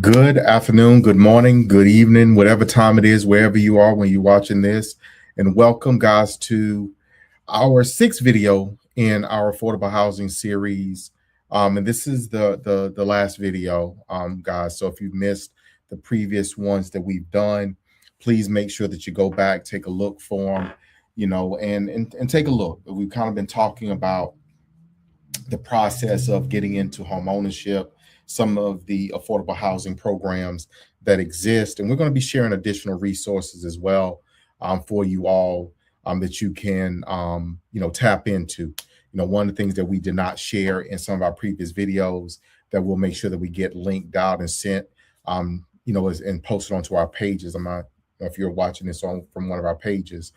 Good afternoon, good morning, good evening, whatever time it is, wherever you are when you're watching this. And welcome, guys, to our sixth video in our affordable housing series. And this is the last video, guys. So if you've missed the previous ones that we've done, please make sure that you go back, take a look for them, and take a look. We've kind of been talking about the process of getting into home ownership, some of the affordable housing programs that exist. And we're going to be sharing additional resources as well for you all that you can, tap into. One of the things that we did not share in some of our previous videos that we'll make sure that we get linked out and sent, and posted onto our pages. I'm not, if you're watching this on from one of our pages,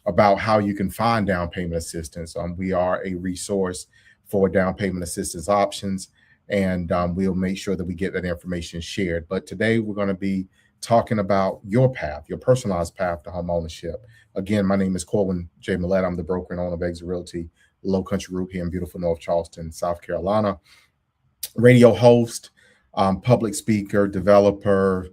about how you can find down payment assistance. We are a resource for down payment assistance options, and we'll make sure that we get that information shared. But today we're going to be talking about your path, your personalized path to home ownership. Again, my name is Corwin J. Millett. I'm the broker and owner of Exit Realty, Low Country Group here in beautiful North Charleston, South Carolina. Radio host, public speaker, developer,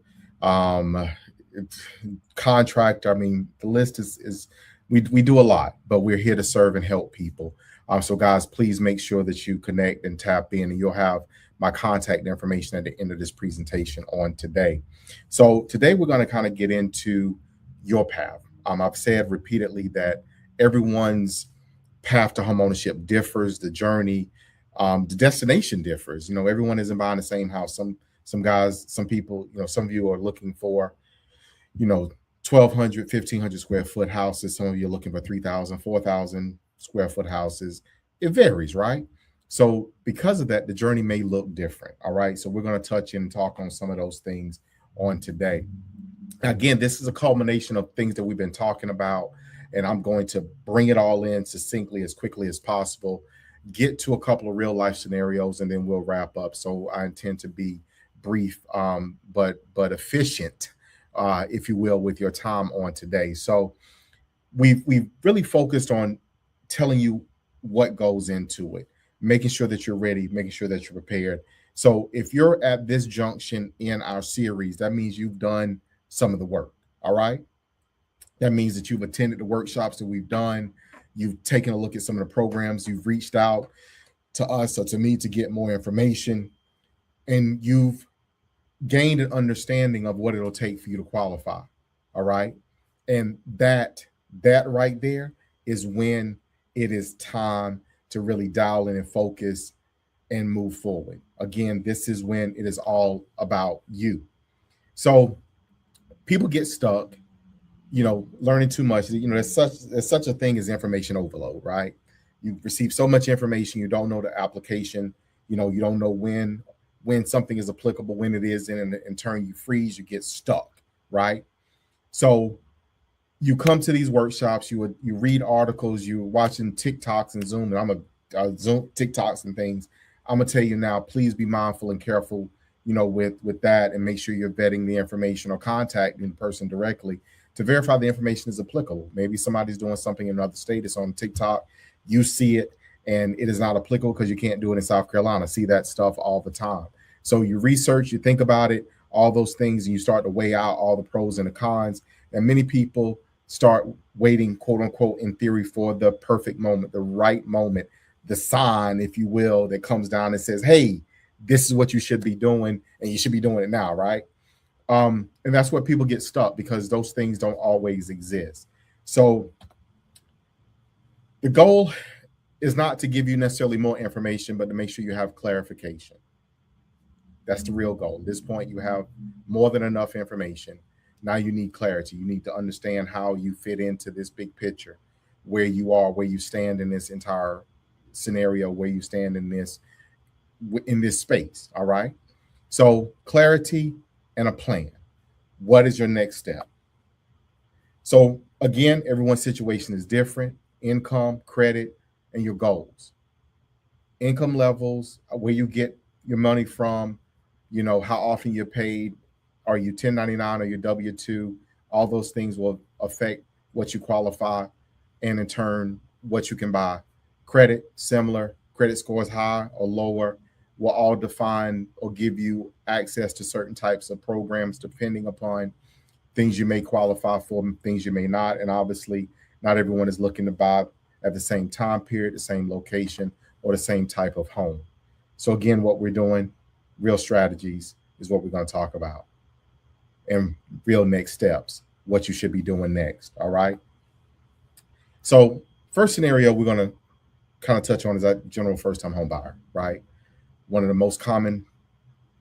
contractor. I mean, the list is we do a lot, but we're here to serve and help people. So guys, please make sure that you connect and tap in, and you'll have my contact information at the end of this presentation on today. So today we're going to kind of get into your path. I've said repeatedly that everyone's path to homeownership differs, the journey, the destination differs. Everyone isn't buying the same house. Some guys, some people, some of you are looking for, 1,200, 1,500 square foot houses. Some of you are looking for 3,000, 4,000 square foot houses. It varies, right? So because of that, the journey may look different. All right. So we're going to touch and talk on some of those things on today. Again, this is a culmination of things that we've been talking about, and I'm going to bring it all in succinctly as quickly as possible, get to a couple of real life scenarios, and then we'll wrap up. So I intend to be brief, but efficient, if you will, with your time on today. So we've really focused on telling you what goes into it, making sure that you're ready, making sure that you're prepared. So if you're at this junction in our series, that means you've done some of the work. All right. That means that you've attended the workshops that we've done. You've taken a look at some of the programs. You've reached out to us or to me to get more information, and you've gained an understanding of what it'll take for you to qualify. All right. And that right there is when it is time to really dial in and focus and move forward. Again, this is when it is all about you. So people get stuck, learning too much. There's such a thing as information overload, right? You receive so much information, you don't know the application, you don't know when something is applicable, when it is, and in turn you freeze, you get stuck, right? So you come to these workshops, you read articles, you're watching TikToks and Zoom, and I'm a Zoom TikToks and things. I'm gonna tell you now, please be mindful and careful, with that, and make sure you're vetting the information or contacting the person directly to verify the information is applicable. Maybe somebody's doing something in another state, it's on TikTok, you see it, and it is not applicable because you can't do it in South Carolina. See that stuff all the time. So you research, you think about it, all those things, and you start to weigh out all the pros and the cons. And many people start waiting, quote unquote, in theory, for the perfect moment, the right moment, the sign, if you will, that comes down and says, hey, this is what you should be doing, and you should be doing it now, right? And that's where people get stuck, because those things don't always exist. So the goal is not to give you necessarily more information, but to make sure you have clarification. That's the real goal. At this point, you have more than enough information. Now you need clarity. You need to understand how you fit into this big picture, where you are, where you stand in this entire scenario, where you stand in this space. All right. So clarity and a plan. What is your next step? So again, everyone's situation is different. Income, credit, and your goals. Income levels, where you get your money from, how often you're paid, are you 1099 or your W-2? All those things will affect what you qualify, and in turn, what you can buy. Credit, similar. Credit scores high or lower, will all define or give you access to certain types of programs depending upon things you may qualify for and things you may not. And obviously, not everyone is looking to buy at the same time period, the same location, or the same type of home. So, again, what we're doing, real strategies is what we're going to talk about, and real next steps, what you should be doing next. All right. So, first scenario we're going to kind of touch on is that general first time home buyer, right? One of the most common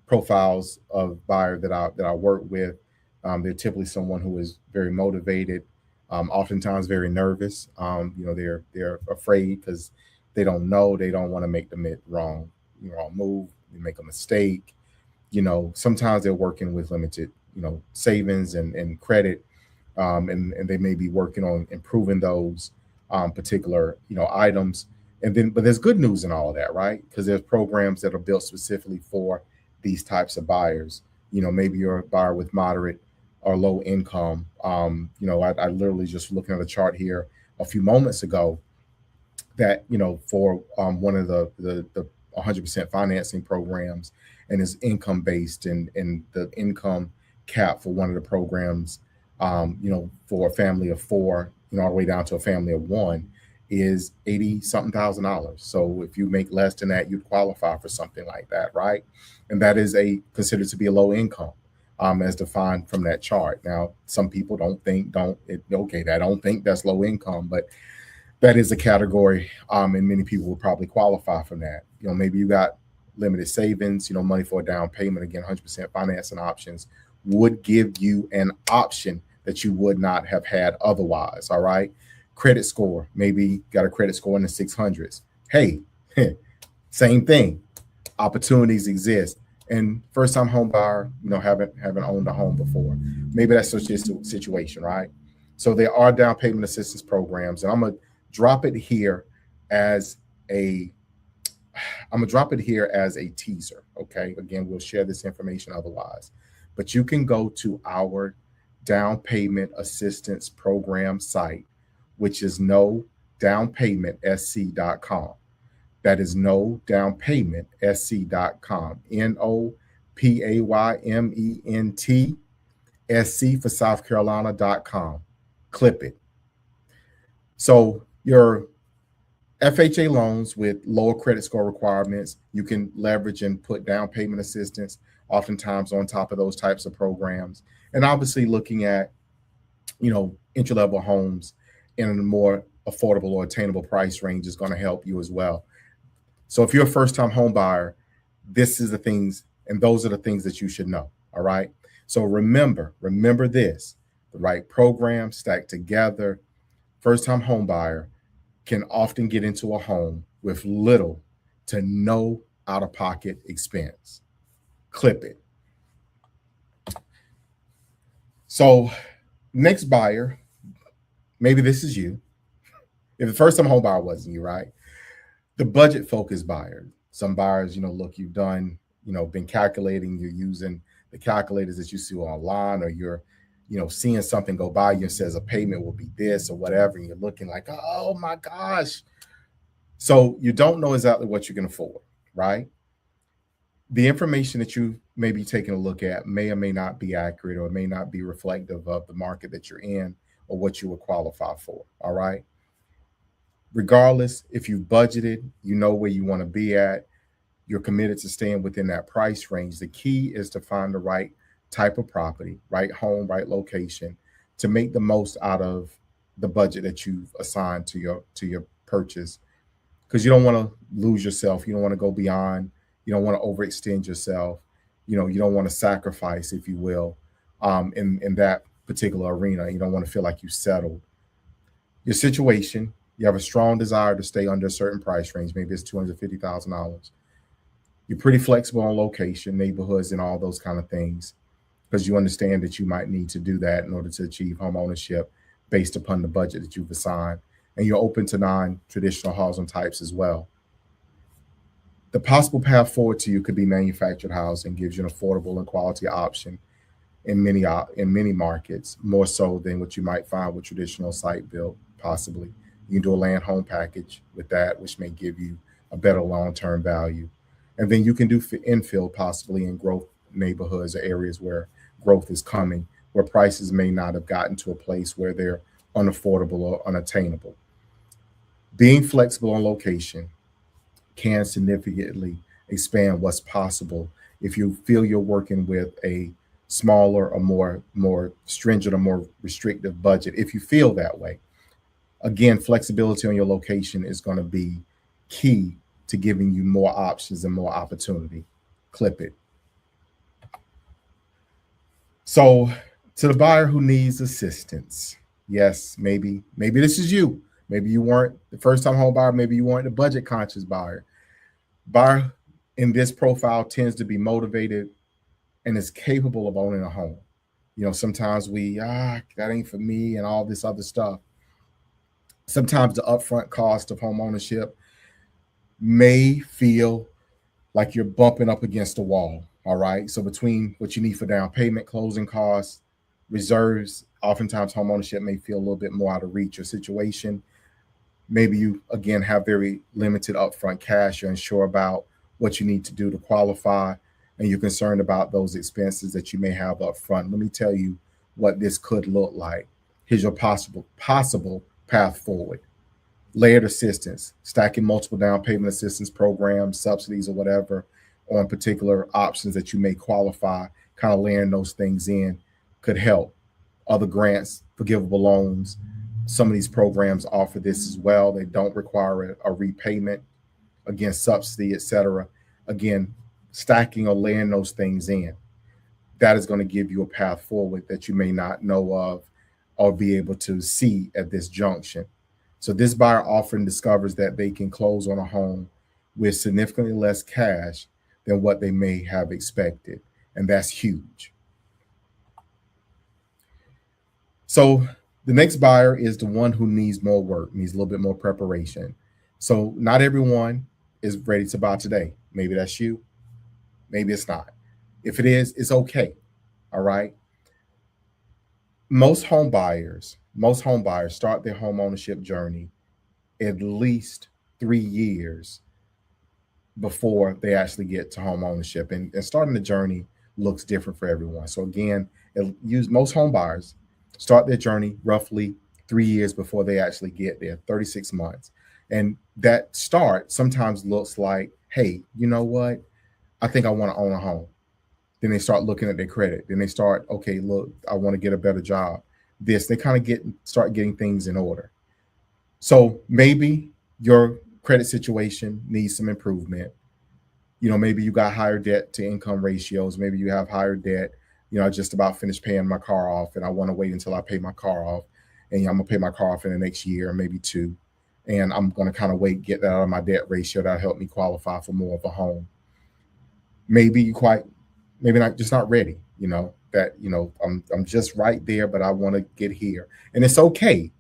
profiles of buyer that I work with. They're typically someone who is very motivated, oftentimes very nervous. They're afraid because they don't know, they don't want to make the wrong move, they make a mistake. Sometimes they're working with limited, savings and credit, and they may be working on improving those particular, items. But there's good news in all of that, right? Because there's programs that are built specifically for these types of buyers. Maybe you're a buyer with moderate or low income. I literally just looking at a chart here a few moments ago that for one of the 100% financing programs, and is income based, and the income cap for one of the programs, for a family of four, all the way down to a family of one, is 80 something $1,000. So if you make less than that, you'd qualify for something like that, right? And that is considered to be a low income, as defined from that chart. Now, some people don't think that's low income, but that is a category, and many people will probably qualify from that. Maybe you got limited savings, money for a down payment. Again, 100% financing options would give you an option that you would not have had otherwise. All right. Credit score, maybe got a credit score in the 600s. Hey, same thing. Opportunities exist. And first time home buyer, haven't owned a home before. Maybe that's just a situation, right? So there are down payment assistance programs, and I'm gonna drop it here as a teaser. Okay. Again, we'll share this information otherwise, but you can go to our down payment assistance program site, which is nodownpaymentsc.com. That is nodownpaymentsc.com. NOPAYMENT SC for South Carolina.com. Clip it. So your FHA loans with lower credit score requirements, you can leverage and put down payment assistance oftentimes on top of those types of programs. And obviously looking at, entry level homes in a more affordable or attainable price range is going to help you as well. So if you're a first time home buyer, this is the things, and those are the things that you should know. All right. So remember this, the right program stacked together. First time home buyer can often get into a home with little to no out of pocket expense. Clip it. So next buyer, maybe this is you. If the first time home buyer wasn't you, right? The budget focused buyer. Some buyers, look, you've done, been calculating, you're using the calculators that you see online, or you're, seeing something go by you and says a payment will be this or whatever, and you're looking like, oh my gosh. So you don't know exactly what you can afford, right? The information that you may be taking a look at may or may not be accurate, or may not be reflective of the market that you're in or what you would qualify for. All right. Regardless, if you've budgeted, you know where you want to be at, you're committed to staying within that price range. The key is to find the right type of property, right home, right location, to make the most out of the budget that you've assigned to your purchase. Because you don't want to lose yourself. You don't want to go beyond. You don't want to overextend yourself. You don't want to sacrifice, if you will, in that particular arena. You don't want to feel like you settled. Your situation, you have a strong desire to stay under a certain price range. Maybe it's $250,000. You're pretty flexible on location, neighborhoods, and all those kind of things, because you understand that you might need to do that in order to achieve home ownership based upon the budget that you've assigned. And you're open to non-traditional housing types as well. The possible path forward to you could be manufactured housing. Gives you an affordable and quality option in many markets, more so than what you might find with traditional site built, possibly. You can do a land home package with that, which may give you a better long-term value. And then you can do infill possibly in growth neighborhoods or areas where growth is coming, where prices may not have gotten to a place where they're unaffordable or unattainable. Being flexible on location can significantly expand what's possible if you feel you're working with a smaller or more stringent or more restrictive budget. If you feel that way, again, flexibility on your location is going to be key to giving you more options and more opportunity. Clip it. So, to the buyer who needs assistance, yes, maybe this is you. Maybe you weren't the first time home buyer. Maybe you weren't the budget conscious buyer. Buyer in this profile tends to be motivated and is capable of owning a home. Sometimes that ain't for me and all this other stuff. Sometimes the upfront cost of home ownership may feel like you're bumping up against a wall. All right. So between what you need for down payment, closing costs, reserves, oftentimes home ownership may feel a little bit more out of reach your situation. Maybe you again have very limited upfront cash. You're unsure about what you need to do to qualify, and you're concerned about those expenses that you may have up front. Let me tell you what this could look like. Here's your possible path forward. Layered assistance, stacking multiple down payment assistance programs, subsidies, or whatever on particular options that you may qualify, kind of layering those things in could help. Other grants, forgivable loans, some of these programs offer this as well. They don't require a repayment, again, subsidy, etc. Again, stacking or layering those things in, that is going to give you a path forward that you may not know of or be able to see at this junction. So this buyer often discovers that they can close on a home with significantly less cash than what they may have expected. And that's huge. So the next buyer is the one who needs more work, needs a little bit more preparation. So not everyone is ready to buy today. Maybe that's you. Maybe it's not. If it is, it's okay. All right. Most home buyers start their home ownership journey at least 3 years before they actually get to home ownership. And starting the journey looks different for everyone. So again, most home buyers start their journey roughly 3 years before they actually get there, 36 months. And that start sometimes looks like, hey, you know what? I think I want to own a home. Then they start looking at their credit. Then they start, okay, look, I want to get a better job. They kind of start getting things in order. So maybe your credit situation needs some improvement. Maybe you got higher debt to income ratios. Maybe you have higher debt. I just about finished paying my car off and I want to wait until I pay my car off. And I'm going to pay my car off in the next year, maybe 2. And I'm going to kind of get that out of my debt ratio. That'll help me qualify for more of a home. Maybe not ready, I'm just right there, but I want to get here. And it's okay.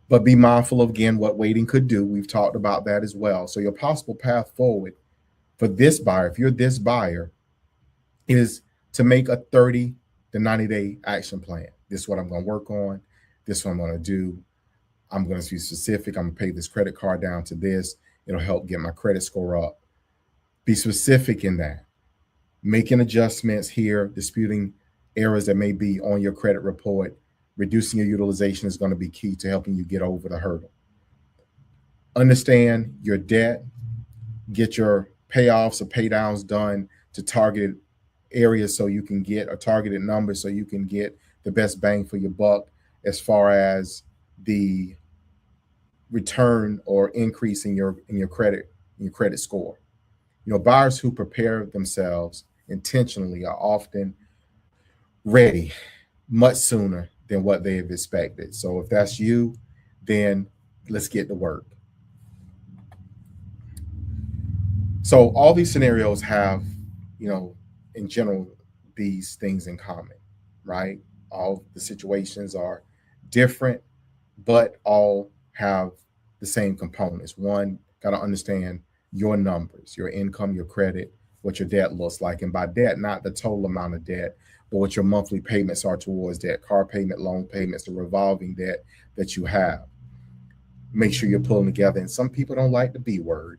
But be mindful of, again, what waiting could do. We've talked about that as well. So your possible path forward for this buyer, if you're this buyer, is to make a 30 to 90-day action plan. This is what I'm going to work on. This is what I'm going to do. I'm going to be specific. I'm going to pay this credit card down to this. It'll help get my credit score up. Be specific in that. Making adjustments here, disputing errors that may be on your credit report, reducing your utilization is going to be key to helping you get over the hurdle. Understand your debt, get your payoffs or pay downs done to targeted areas so you can get a targeted number so you can get the best bang for your buck as far as the return or increase in your credit score. Buyers who prepare themselves intentionally are often ready much sooner than what they have expected. So if that's you, then let's get to work. So all these scenarios have, in general, these things in common, right? All the situations are different, but all have the same components. One, got to understand your numbers, your income, your credit, what your debt looks like. And by debt, not the total amount of debt, but what your monthly payments are towards debt, car payment, loan payments, the revolving debt that you have. Make sure you're pulling together. And some people don't like the B word,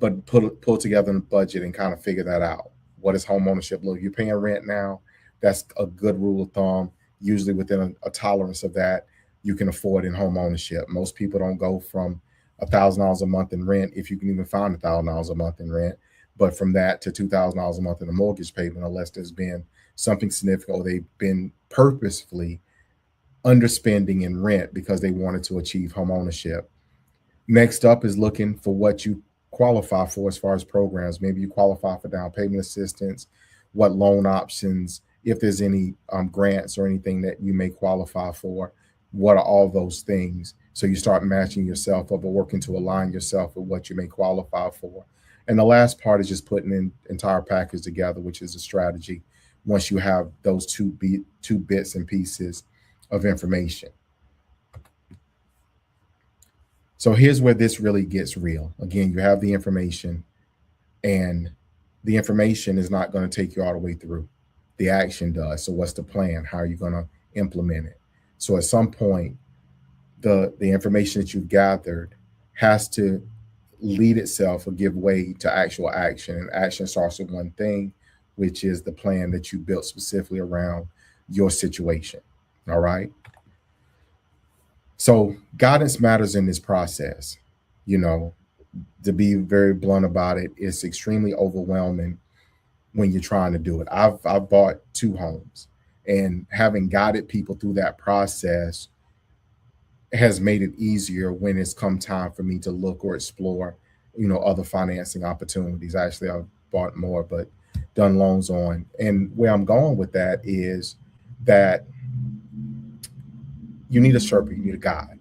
but pull together a budget and kind of figure that out. What does home ownership look? You're paying rent now. That's a good rule of thumb. Usually within a tolerance of that, you can afford in home ownership. Most people don't go from $1,000 a month in rent, if you can even find $1,000 a month in rent, but from that to $2,000 a month in a mortgage payment, unless there's been something significant or they've been purposefully underspending in rent because they wanted to achieve home ownership. Next up is looking for what you qualify for as far as programs. Maybe you qualify for down payment assistance, what loan options, if there's any grants or anything that you may qualify for, what are all those things? So you start matching yourself up or working to align yourself with what you may qualify for. And the last part is just putting an entire package together, which is a strategy once you have those two bits and pieces of information. So here's where this really gets real. Again, you have the information, and the information is not going to take you all the way through. The action does. So what's the plan? How are you going to implement it? So at some point, the information that you've gathered has to lead itself or give way to actual action. And action starts with one thing, which is the plan that you built specifically around your situation. All right. So guidance matters in this process. You know, to be very blunt about it, it's extremely overwhelming when you're trying to do it. I've bought two homes, and having guided people through that process has made it easier when it's come time for me to look or explore, other financing opportunities. Actually, I've bought more, but done loans on. And where I'm going with that is that you need a Sherpa, you need a guide.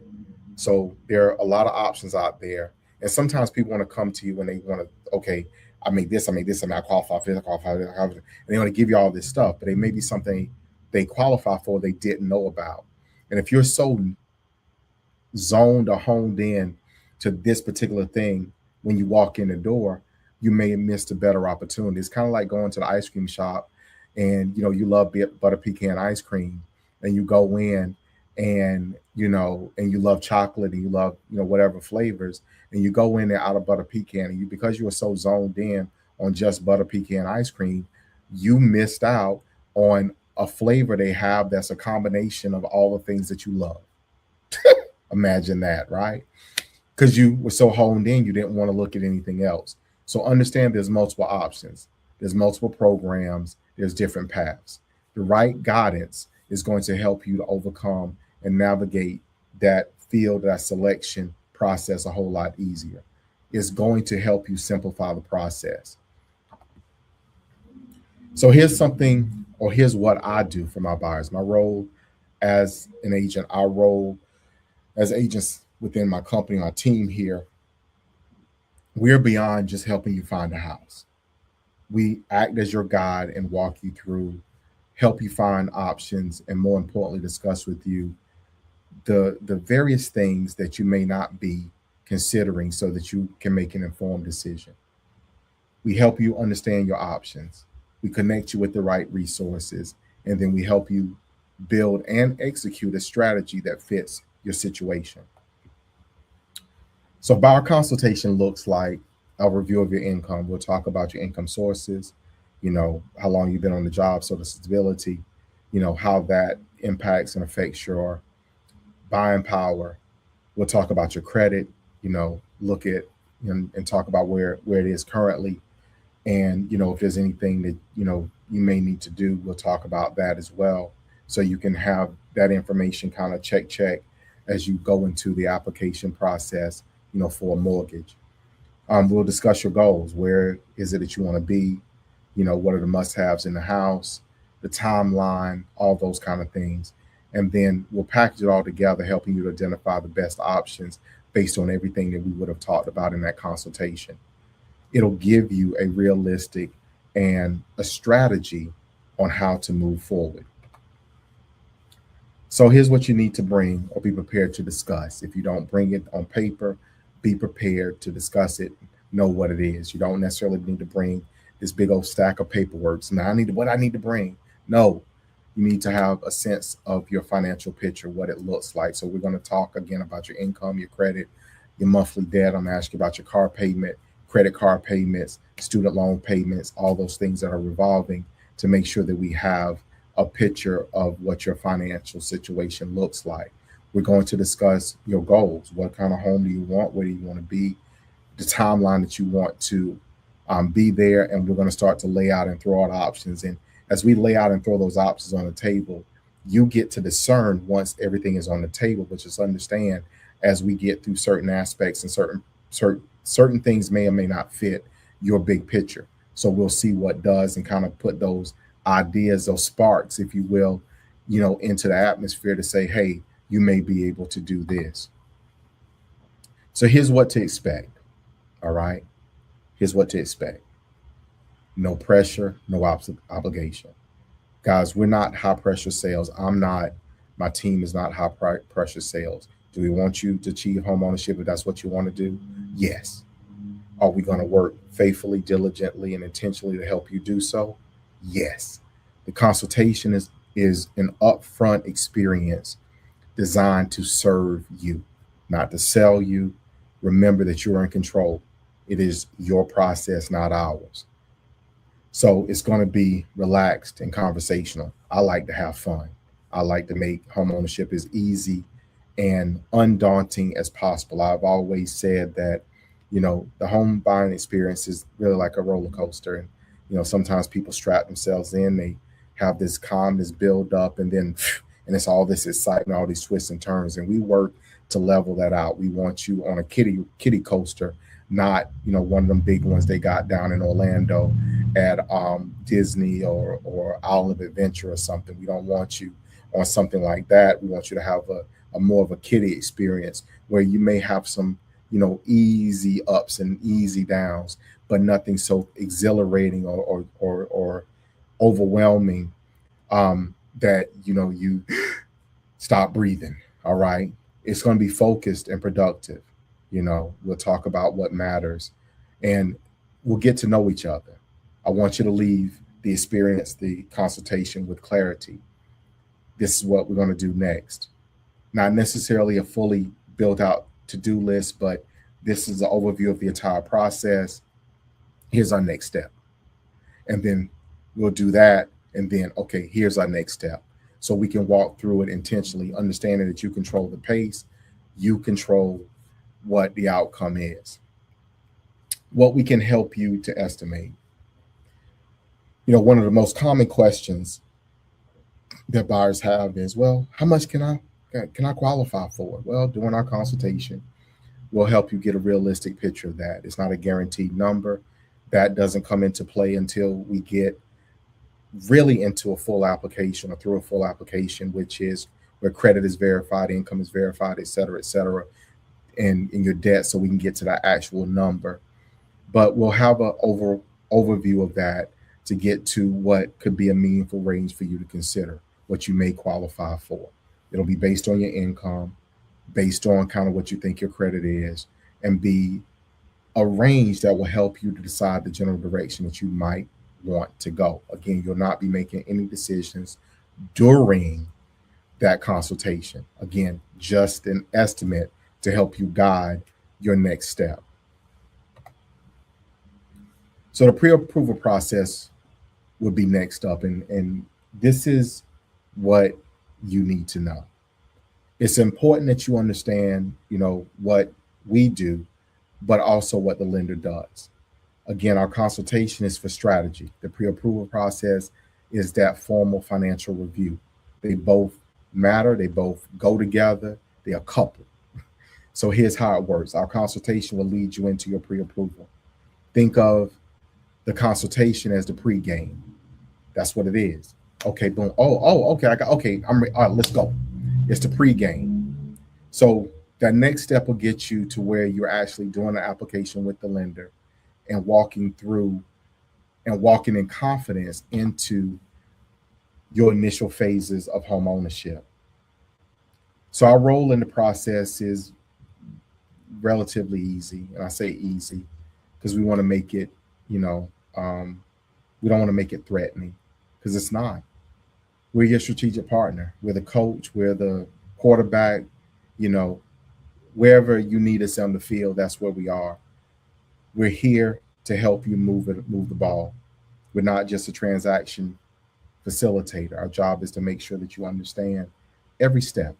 So there are a lot of options out there. And sometimes people want to come to you when they want to, okay, I make this, I qualify for this, I qualify for this, and they want to give you all this stuff, but it may be something they qualify for they didn't know about. And if you're so zoned or honed in to this particular thing when you walk in the door, you may have missed a better opportunity. It's kind of like going to the ice cream shop and you love butter pecan ice cream, and you go in and and you love chocolate and you love whatever flavors, and you go in there out of butter pecan, and because you were so zoned in on just butter pecan ice cream, you missed out on a flavor they have that's a combination of all the things that you love. Imagine that, right? Because you were so honed in, you didn't want to look at anything else. So understand there's multiple options, there's multiple programs, there's different paths. The right guidance is going to help you to overcome and navigate that field, that selection process a whole lot easier. It's going to help you simplify the process. So here's what I do for my buyers. My role as an agent, our role as agents within my company, my team here, we're beyond just helping you find a house. We act as your guide and walk you through, help you find options, and more importantly, discuss with you the various things that you may not be considering so that you can make an informed decision. We help you understand your options. We connect you with the right resources, and then we help you build and execute a strategy that fits your situation. So buyer consultation looks like a review of your income. We'll talk about your income sources, how long you've been on the job, so the stability, how that impacts and affects your buying power. We'll talk about your credit, look at and talk about where it is currently. And, if there's anything that, you may need to do, we'll talk about that as well. So you can have that information kind of check as you go into the application process, for a mortgage. We'll discuss your goals. Where is it that you want to be? What are the must-haves in the house, the timeline, all those kind of things. And then we'll package it all together, helping you to identify the best options based on everything that we would have talked about in that consultation. It'll give you a realistic and a strategy on how to move forward. So here's what you need to bring or be prepared to discuss. If you don't bring it on paper, be prepared to discuss it, know what it is. You don't necessarily need to bring this big old stack of paperwork. So now what I need to bring. No, you need to have a sense of your financial picture, what it looks like. So we're going to talk again about your income, your credit, your monthly debt. I'm going to ask you about your car payment, credit card payments, student loan payments, all those things that are revolving, to make sure that we have a picture of what your financial situation looks like. We're going to discuss your goals. What kind of home do you want? Where do you want to be? The timeline that you want to be there. And we're going to start to lay out and throw out options. And as we lay out and throw those options on the table, you get to discern once everything is on the table, but just understand as we get through certain aspects and certain things may or may not fit your big picture. So we'll see what does and kind of put those ideas, those sparks, if you will, into the atmosphere to say, hey, you may be able to do this. So here's what to expect. All right. Here's what to expect. No pressure, no obligation. Guys, we're not high pressure sales. I'm not, my team is not high pressure sales. Do we want you to achieve home ownership if that's what you want to do? Yes. Are we going to work faithfully, diligently, and intentionally to help you do so? Yes. The consultation is an upfront experience designed to serve you, not to sell you. Remember that you're in control. It is your process, not ours. So it's going to be relaxed and conversational. I like to have fun. I like to make home ownership as easy and undaunting as possible. I've always said that, the home buying experience is really like a roller coaster. And, sometimes people strap themselves in, they have this calmness build up, and then, and it's all this excitement, all these twists and turns. And we work to level that out. We want you on a kiddie coaster, not, one of them big ones they got down in Orlando at Disney or Island of Adventure or something. We don't want you on something like that. We want you to have a more of a kiddie experience where you may have some, easy ups and easy downs, but nothing so exhilarating or overwhelming that, you stop breathing. All right. It's going to be focused and productive. We'll talk about what matters and we'll get to know each other. I want you to leave the experience, the consultation with clarity. This is what we're going to do next. Not necessarily a fully built out to-do list, but this is an overview of the entire process. Here's our next step. And then we'll do that. And then, okay, here's our next step. So we can walk through it intentionally, understanding that you control the pace, you control what the outcome is. What we can help you to estimate. One of the most common questions that buyers have is, well, how much can I qualify for? Well, during our consultation, we'll help you get a realistic picture of that. It's not a guaranteed number. That doesn't come into play until we get really into a full application or through a full application, which is where credit is verified, income is verified, et cetera, and in your debt, so we can get to that actual number. But we'll have an overview of that to get to what could be a meaningful range for you to consider, what you may qualify for. It'll be based on your income, based on kind of what you think your credit is, and be a range that will help you to decide the general direction that you might want to go. Again, you'll not be making any decisions during that consultation. Again, just an estimate to help you guide your next step. So the pre-approval process would be next up. And this is what you need to know. It's important that you understand, what we do, but also what the lender does. Again, our consultation is for strategy. The pre-approval process is that formal financial review. They both matter. They both go together. They are coupled. So here's how it works. Our consultation will lead you into your pre-approval. Think of the consultation as the pre-game. That's what it is. Okay, boom. Okay. I'm ready. All right, let's go. It's the pre-game. So that next step will get you to where you're actually doing the application with the lender and walking through and walking in confidence into your initial phases of home ownership. So our role in the process is relatively easy. And I say easy because we want to make it, we don't want to make it threatening because it's not. We're your strategic partner. We're the coach. We're the quarterback. Wherever you need us on the field, that's where we are. We're here to help you move the ball. We're not just a transaction facilitator. Our job is to make sure that you understand every step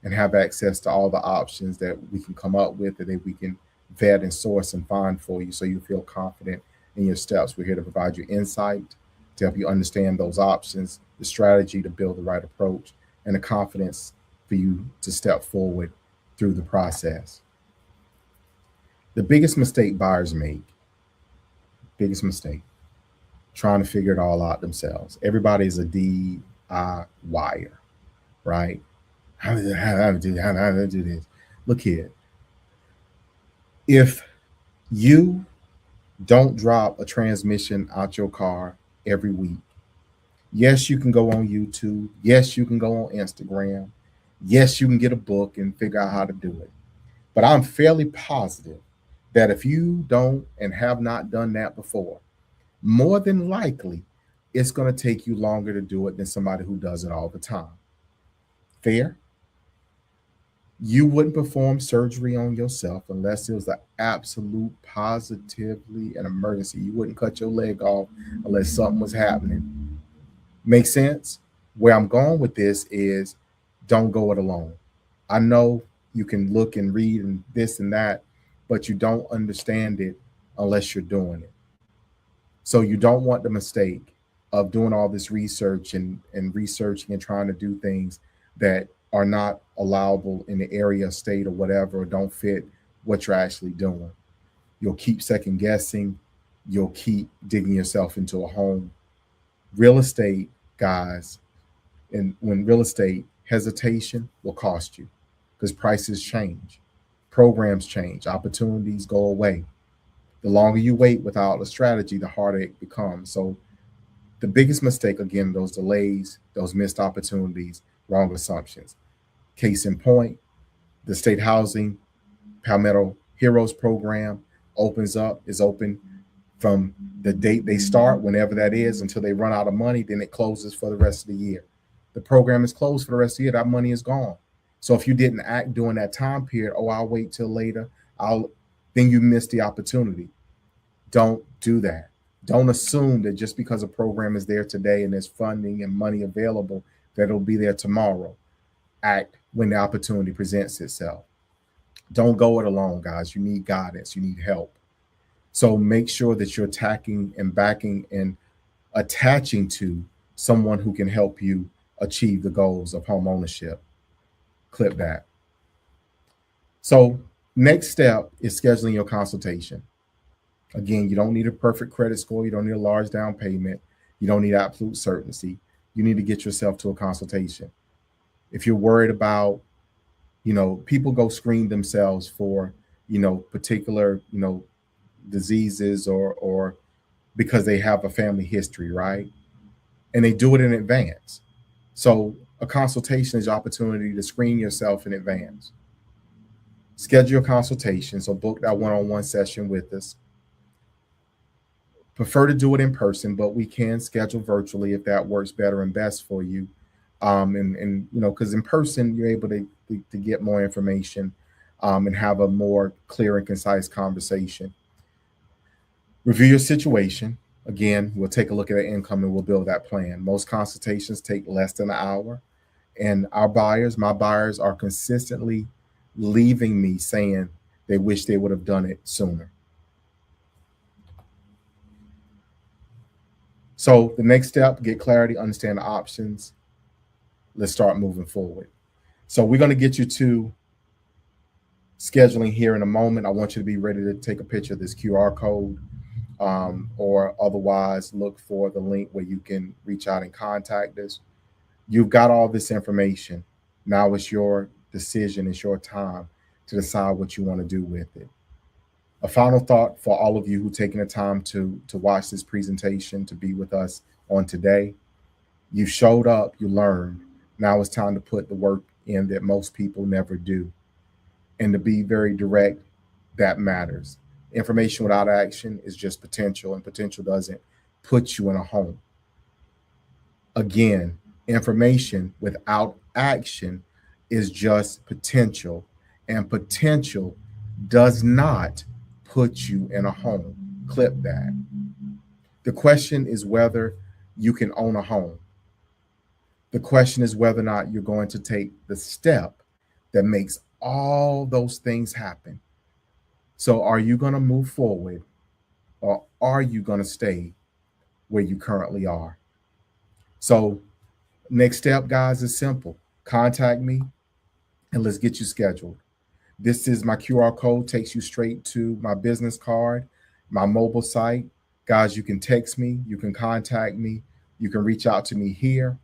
and have access to all the options that we can come up with and that we can vet and source and find for you so you feel confident in your steps. We're here to provide you insight, to help you understand those options, the strategy to build the right approach, and the confidence for you to step forward through the process. The biggest mistake buyers make, biggest mistake, trying to figure it all out themselves. Everybody is a DIYer, right? How do this? Look here. If you don't drop a transmission out your car every week, yes, you can go on YouTube. Yes, you can go on Instagram. Yes, you can get a book and figure out how to do it. But I'm fairly positive that if you don't and have not done that before, more than likely, it's going to take you longer to do it than somebody who does it all the time. Fair? You wouldn't perform surgery on yourself unless it was an absolute positively an emergency. You wouldn't cut your leg off unless something was happening. Make sense? Where I'm going with this is don't go it alone. I know you can look and read and this and that, but you don't understand it unless you're doing it. So you don't want the mistake of doing all this research and researching and trying to do things that are not allowable in the area, state, or whatever, or don't fit what you're actually doing. You'll keep second guessing. You'll keep digging yourself into a home. Real estate, guys, and when real estate hesitation will cost you because prices change, programs change, opportunities go away. The longer you wait without a strategy, the harder it becomes. So the biggest mistake, again, those delays, those missed opportunities, wrong assumptions. Case in point, the state housing Palmetto Heroes program is open from the date they start, whenever that is, until they run out of money, then it closes for the rest of the year. The program is closed for the rest of the year, that money is gone. So if you didn't act during that time period, oh, I'll wait till later, then you missed the opportunity. Don't do that. Don't assume that just because a program is there today and there's funding and money available, that it'll be there tomorrow. Act when the opportunity presents itself. Don't go it alone, guys. You need guidance. You need help. So make sure that you're attacking and backing and attaching to someone who can help you achieve the goals of home ownership. Clip that. So next step is scheduling your consultation. Again, you don't need a perfect credit score. You don't need a large down payment. You don't need absolute certainty. You need to get yourself to a consultation. If you're worried about, people go screen themselves for, particular, diseases or because they have a family history, right? And they do it in advance. So a consultation is your opportunity to screen yourself in advance. Schedule a consultation. So book that one-on-one session with us. Prefer to do it in person, but we can schedule virtually if that works better and best for you. And because in person you're able to get more information and have a more clear and concise conversation. Review your situation. Again, we'll take a look at the income and we'll build that plan. Most consultations take less than an hour. And my buyers are consistently leaving me saying they wish they would have done it sooner. So the next step, get clarity, understand the options. Let's start moving forward. So we're going to get you to scheduling here in a moment. I want you to be ready to take a picture of this QR code or otherwise look for the link where you can reach out and contact us. You've got all this information. Now it's your decision, it's your time to decide what you want to do with it. A final thought for all of you who taken the time to watch this presentation, to be with us on today. You showed up, you learned. Now it's time to put the work in that most people never do. And to be very direct, that matters. Information without action is just potential, and potential doesn't put you in a home. Again, information without action is just potential, and potential does not put you in a home. Clip that. The question is whether you can own a home. The question is whether or not you're going to take the step that makes all those things happen. So, are you going to move forward or are you going to stay where you currently are? So, next step, guys, is simple. Contact me and let's get you scheduled. This is my QR code, takes you straight to my business card, my mobile site. Guys, you can text me, you can contact me, you can reach out to me here.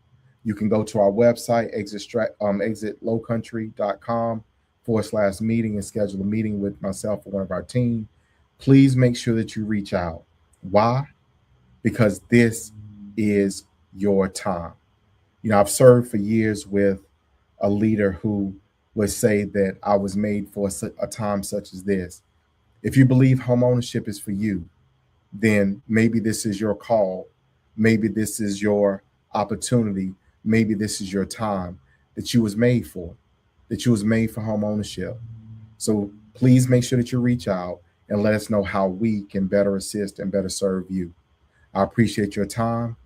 You can go to our website, exitlowcountry.com/meeting and schedule a meeting with myself or one of our team. Please make sure that you reach out. Why? Because this is your time. I've served for years with a leader who would say that I was made for a time such as this. If you believe home ownership is for you, then maybe this is your call. Maybe this is your opportunity. Maybe this is your time that you was made for, that you was made for home ownership. So please make sure that you reach out and let us know how we can better assist and better serve you. I appreciate your time,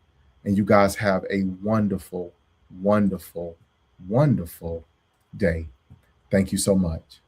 and you guys have a wonderful, wonderful, wonderful day. Thank you so much.